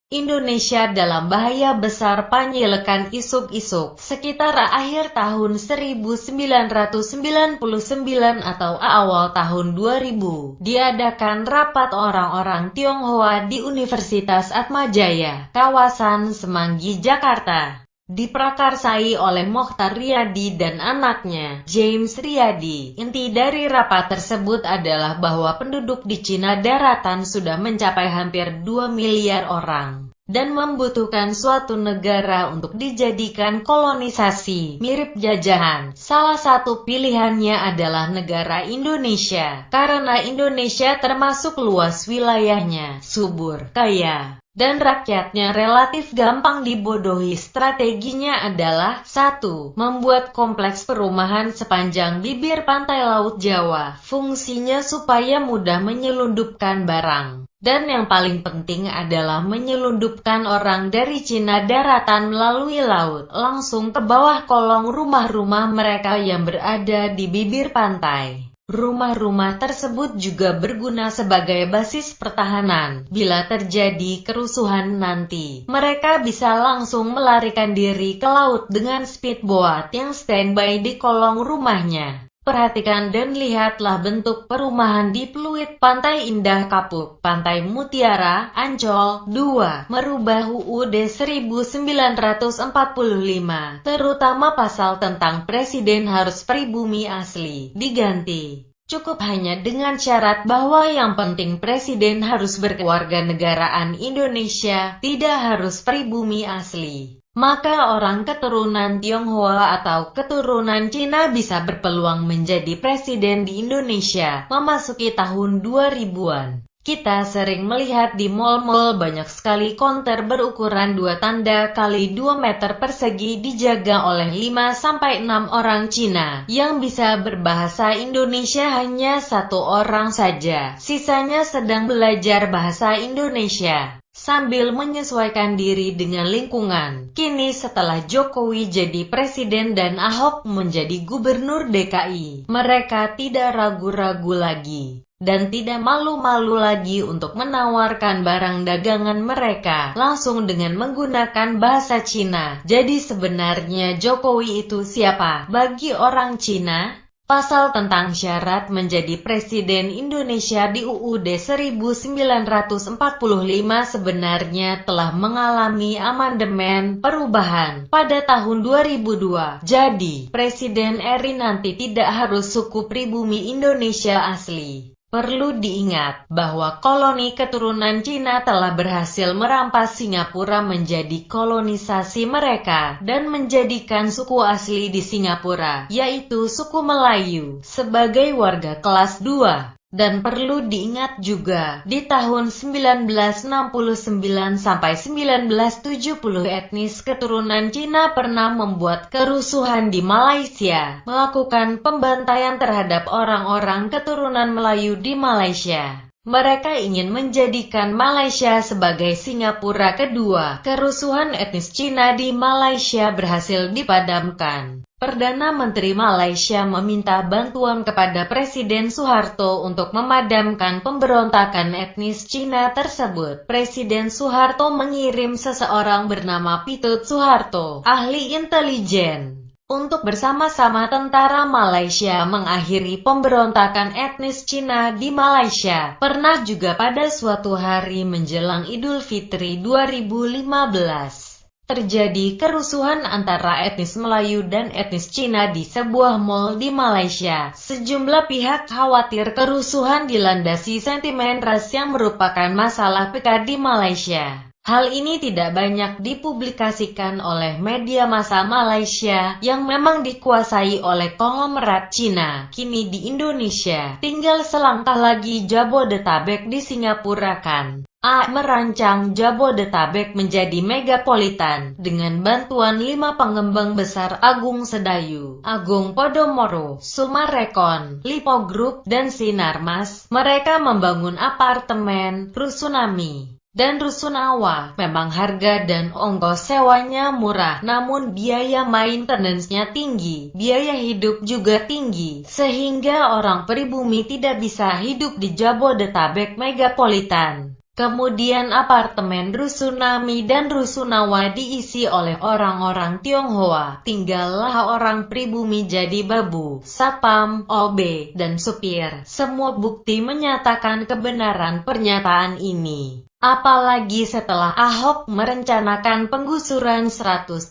Indonesia dalam bahaya besar penyelekan isuk-isuk. Sekitar akhir tahun 1999 atau awal tahun 2000, diadakan rapat orang-orang Tionghoa di Universitas Atmajaya, kawasan Semanggi, Jakarta. Diprakarsai oleh Mochtar Riyadi dan anaknya, James Riyadi. Inti dari rapat tersebut adalah bahwa penduduk di Cina daratan sudah mencapai hampir 2 miliar orang, dan membutuhkan suatu negara untuk dijadikan kolonisasi, mirip jajahan. Salah satu pilihannya adalah negara Indonesia, karena Indonesia termasuk luas wilayahnya, subur, kaya, dan rakyatnya relatif gampang dibodohi. Strateginya adalah 1. Membuat kompleks perumahan sepanjang bibir pantai Laut Jawa. Fungsinya supaya mudah menyelundupkan barang. Dan yang paling penting adalah menyelundupkan orang dari Cina daratan melalui laut, langsung ke bawah kolong rumah-rumah mereka yang berada di bibir pantai. Rumah-rumah tersebut juga berguna sebagai basis pertahanan. Bila terjadi kerusuhan nanti, mereka bisa langsung melarikan diri ke laut dengan speedboat yang standby di kolong rumahnya. Perhatikan dan lihatlah bentuk perumahan di Pluit, Pantai Indah Kapuk, Pantai Mutiara, Ancol. 2. Merubah UUD 1945, terutama pasal tentang presiden harus pribumi asli, diganti. Cukup hanya dengan syarat bahwa yang penting presiden harus berkewarganegaraan Indonesia, tidak harus pribumi asli. Maka orang keturunan Tionghoa atau keturunan Cina bisa berpeluang menjadi presiden di Indonesia memasuki tahun 2000-an. Kita sering melihat di mal-mal banyak sekali konter berukuran 2 tanda kali 2 meter persegi dijaga oleh 5-6 orang Cina yang bisa berbahasa Indonesia hanya 1 orang saja. Sisanya sedang belajar bahasa Indonesia sambil menyesuaikan diri dengan lingkungan. Kini setelah Jokowi jadi presiden dan Ahok menjadi gubernur DKI, mereka tidak ragu-ragu lagi dan tidak malu-malu lagi untuk menawarkan barang dagangan mereka langsung dengan menggunakan bahasa Cina. Jadi sebenarnya Jokowi itu siapa bagi orang Cina? Pasal tentang syarat menjadi presiden Indonesia di UUD 1945 sebenarnya telah mengalami amandemen perubahan pada tahun 2002. Jadi, Presiden RI nanti tidak harus suku pribumi Indonesia asli. Perlu diingat bahwa koloni keturunan Cina telah berhasil merampas Singapura menjadi kolonisasi mereka dan menjadikan suku asli di Singapura, yaitu suku Melayu, sebagai warga kelas 2. Dan perlu diingat juga, di tahun 1969 sampai 1970 etnis keturunan Cina pernah membuat kerusuhan di Malaysia, melakukan pembantaian terhadap orang-orang keturunan Melayu di Malaysia. Mereka ingin menjadikan Malaysia sebagai Singapura kedua. Kerusuhan etnis Cina di Malaysia berhasil dipadamkan. Perdana Menteri Malaysia meminta bantuan kepada Presiden Soeharto untuk memadamkan pemberontakan etnis Cina tersebut. Presiden Soeharto mengirim seseorang bernama Pitut Soeharto, ahli intelijen, untuk bersama-sama tentara Malaysia mengakhiri pemberontakan etnis Cina di Malaysia. Pernah juga pada suatu hari menjelang Idul Fitri 2015. Terjadi kerusuhan antara etnis Melayu dan etnis Cina di sebuah mal di Malaysia. Sejumlah pihak khawatir kerusuhan dilandasi sentimen ras yang merupakan masalah PK di Malaysia. Hal ini tidak banyak dipublikasikan oleh media massa Malaysia yang memang dikuasai oleh konglomerat Cina. Kini di Indonesia, tinggal selangkah lagi Jabodetabek di Singapura kan. Merancang Jabodetabek menjadi megapolitan dengan bantuan 5 pengembang besar Agung Sedayu, Agung Podomoro, Sumarekon, Lipo Group, dan Sinarmas. Mereka membangun apartemen, rusunami, dan rusunawa. Memang harga dan ongkos sewanya murah, namun biaya maintenance-nya tinggi, biaya hidup juga tinggi, sehingga orang pribumi tidak bisa hidup di Jabodetabek megapolitan. Kemudian apartemen Rusunami dan Rusunawa diisi oleh orang-orang Tionghoa. Tinggallah orang pribumi jadi babu, satpam, OB, dan supir. Semua bukti menyatakan kebenaran pernyataan ini. Apalagi setelah Ahok merencanakan penggusuran 130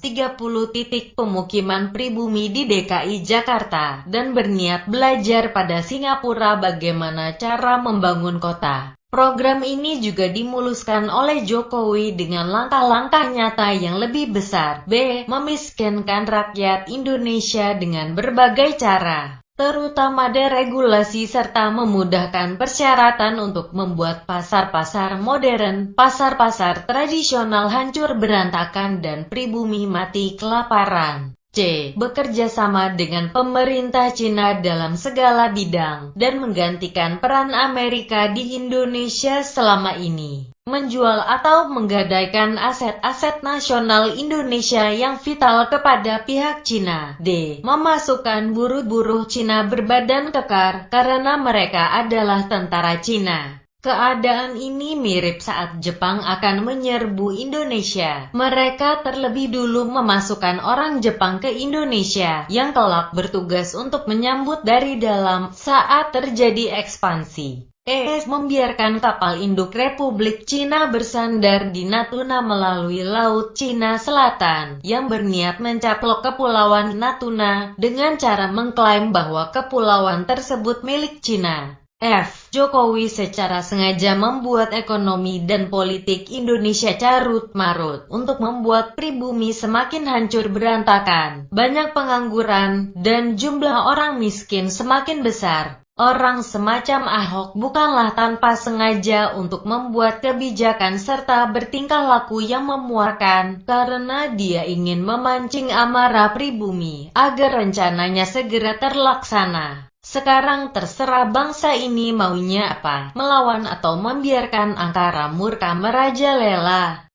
titik pemukiman pribumi di DKI Jakarta, dan berniat belajar pada Singapura bagaimana cara membangun kota. Program ini juga dimuluskan oleh Jokowi dengan langkah-langkah nyata yang lebih besar. B. Memiskinkan rakyat Indonesia dengan berbagai cara, terutama deregulasi serta memudahkan persyaratan untuk membuat pasar-pasar modern. Pasar-pasar tradisional hancur berantakan dan pribumi mati kelaparan. C. Bekerja sama dengan pemerintah Cina dalam segala bidang, dan menggantikan peran Amerika di Indonesia selama ini. Menjual atau menggadaikan aset-aset nasional Indonesia yang vital kepada pihak Cina. D. Memasukkan buruh-buruh Cina berbadan kekar, karena mereka adalah tentara Cina. Keadaan ini mirip saat Jepang akan menyerbu Indonesia. Mereka terlebih dulu memasukkan orang Jepang ke Indonesia, yang kelak bertugas untuk menyambut dari dalam saat terjadi ekspansi. E. Membiarkan kapal induk Republik Cina bersandar di Natuna melalui Laut Cina Selatan, yang berniat mencaplok Kepulauan Natuna, dengan cara mengklaim bahwa kepulauan tersebut milik Cina. F. Jokowi secara sengaja membuat ekonomi dan politik Indonesia carut-marut, untuk membuat pribumi semakin hancur berantakan, banyak pengangguran, dan jumlah orang miskin semakin besar. Orang semacam Ahok bukanlah tanpa sengaja untuk membuat kebijakan serta bertingkah laku yang memuarkan, karena dia ingin memancing amarah pribumi, agar rencananya segera terlaksana. Sekarang terserah bangsa ini maunya apa, melawan atau membiarkan angkara murka merajalela.